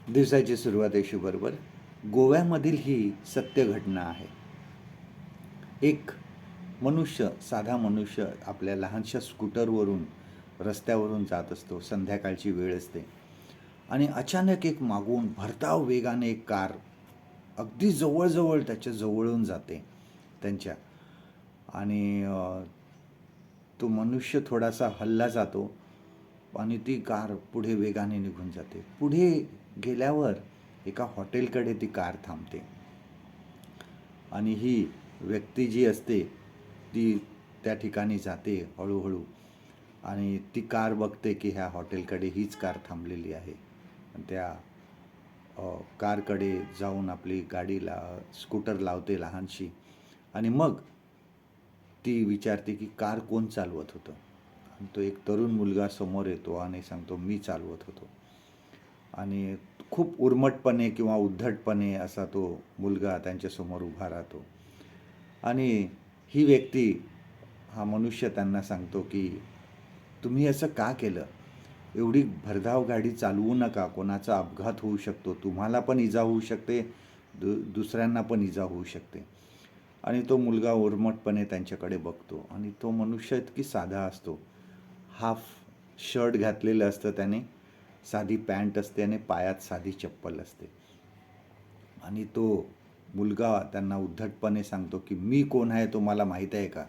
दिवसाची सुरुवात यशूबरोबर. गोव्यामधील ही सत्य घटना आहे. एक मनुष्य, साधा मनुष्य आपल्या लहानशा स्कूटरवरून रस्त्यावरून जात असतो. संध्याकाळची वेळ असते आणि अचानक एक मागून भरधाव वेगाने एक कार अगदी जवळजवळ त्याच्या जवळून जाते त्यांच्या. आणि तो मनुष्य थोडासा हलला जातो आणि ती कार पुढे वेगाने निघून जाते. पुढे गेल्यावर एका हॉटेलकडे ती कार थांबते आणि ही व्यक्ती जी असते ती त्या ठिकाणी जाते हळूहळू आणि ती कार बघते की ह्या हॉटेलकडे हीच कार थांबलेली आहे. त्या कारकडे जाऊन आपली गाडीला स्कूटर लावते लहानशी आणि मग ती विचारते की कार कोण चालवत होतं. आणि तो एक तरुण मुलगा समोर येतो आणि सांगतो मी चालवत होतो. आणि खूप उर्मटपणे किंवा उद्धटपणे असा तो मुलगा त्यांच्यासमोर उभा राहतो. आणि ही व्यक्ती, हा मनुष्य त्यांना सांगतो की तुम्ही असं का केलं? एवढी भरधाव गाडी चालवू नका, कोणाचा अपघात होऊ शकतो, तुम्हाला पण इजा होऊ शकते, दुसऱ्यांना पण इजा होऊ शकते. आणि तो मुलगा उर्मटपणे त्यांच्याकडे बघतो आणि तो मनुष्य इतकी साधा असतो. हाफ शर्ट घातलेलं असतं त्याने, साधी पॅन्ट असते आणि पायात साधी चप्पल असते. आणि तो मुलगा त्यांना उद्धटपणे सांगतो की मी कोण आहे तुम्हाला माहीत आहे का?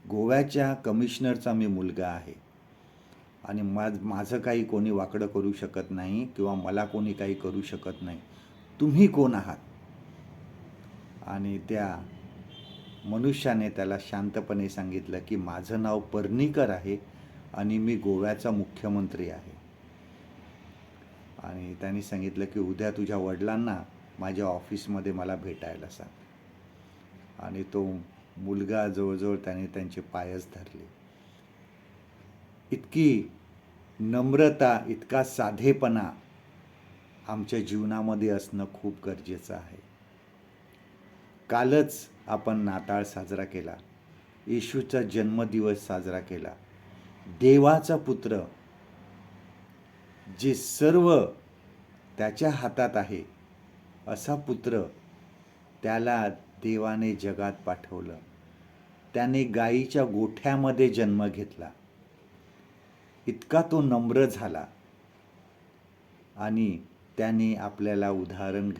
गोव्याच्या कमिशनरचा मी मुलगा आहे आणि माझं काही कोणी वाकडं करू शकत नाही किंवा मला कोणी काही करू शकत नाही. तुम्ही कोण आहात? आणि त्या मनुष्याने त्याला शांतपणे सांगितलं की माझं नाव पर्णीकर आहे आणि मी गोव्याचा मुख्यमंत्री आहे. आणि त्यांनी सांगितलं की उद्या तुझ्या वडिलांना माझ्या ऑफिसमध्ये मला भेटायला सांग. आणि तो मुलगा जवळजवळ त्याने त्यांचे पायच धरले. इतकी नम्रता, इतका साधेपणा आमच्या जीवनामध्ये असणं खूप गरजेचं आहे. कालच आपण नाताळ साजरा केला, येशूचा जन्मदिवस साजरा केला. देवाचा पुत्र जे सर्व त्याच्या हातात आहे असा पुत्र, त्याला देवाने जगात पाठवलं. त्याने गाईच्या गोठ्यामध्ये जन्म घेतला. इतका तो नम्र झाला आणि त्याने आपल्याला उदाहरण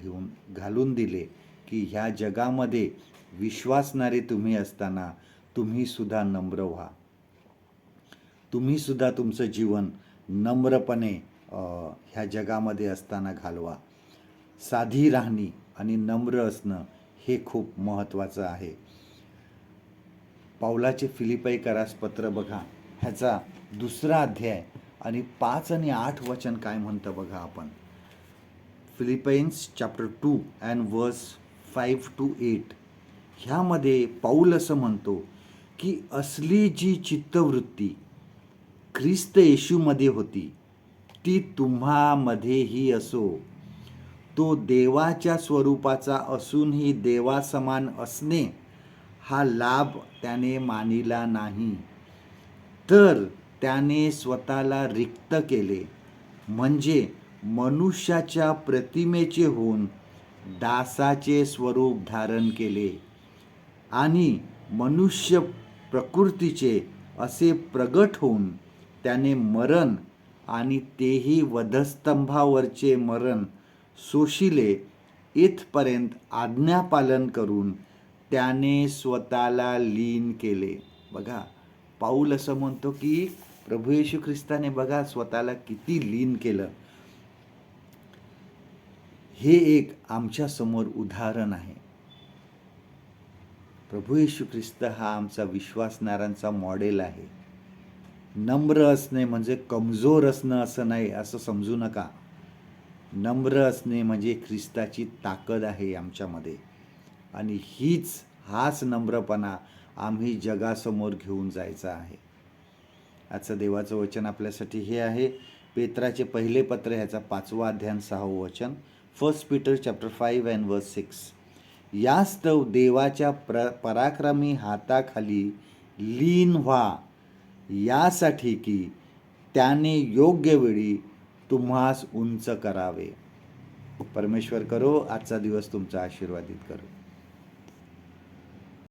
घालून दिले की ह्या जगामध्ये विश्वासणारे तुम्ही असताना तुम्ही सुद्धा नम्र व्हा. तुम्ही सुद्धा तुमचं जीवन नम्रपणे ह्या जगामध्ये असताना घालवा. साधी राहणी आणि नम्र असणं हे खूप महत्त्वाचं आहे. पौलाचे फिलिप्पीकरास पत्र बघा, ह्याचा 2 अध्याय आणि 5 आणि 8 वचन काय म्हणतं बघा आपण. फिलिपियन्स चॅप्टर 2 अँड वर्स 5 to 8 ह्यामध्ये पौल असं म्हणतो की असली जी चित्तवृत्ती ख्रिस्त येशूमध्ये होती ती तुम्हामध्येही असो. तो देवाच्या स्वरूपाचा असूनही देवासमान असणे हा लाभ त्याने मानिला नाही, तर त्याने स्वतःला रिक्त केले, म्हणजे मनुष्याच्या प्रतिमेचे होऊन दासाचे स्वरूप धारण केले आणि मनुष्य प्रकृतीचे असे प्रगट होऊन त्याने मरण आणि तेही वधस्तंभावरचे मरण सोशिले, इथपर्यंत आज्ञापालन करून त्याने स्वतःला लीन केले. बघा, पाऊल असं म्हणतो की प्रभू येशू ख्रिस्ताने बघा स्वतःला किती लीन केलं. हे एक आमच्या समोर उदाहरण आहे. प्रभू येशू ख्रिस्त हा आमचा विश्वासणाऱ्यांचा मॉडेल आहे. नम्र असणे म्हणजे कमजोर असणं असं नाही, असं समजू नका. नम्र असणे म्हणजे ख्रिस्ताची ताकद आहे आमच्यामध्ये आणि हाच नम्रपणा आम्ही जगासमोर घेऊन जायचा आहे. आजचं देवाचं वचन आपल्यासाठी हे आहे, पेत्राचे पहिले पत्र ह्याचा 5वा अध्याय 6वं वचन. 1 Peter chapter 5 and verse 6. यास्तव देवाच्या पराक्रमी हाताखाली लीन व्हा, यासाठी की त्याने योग्य वेळी तुम्हास उंच करावे. परमेश्वर करो आजचा दिवस तुमचा आशीर्वादित करो.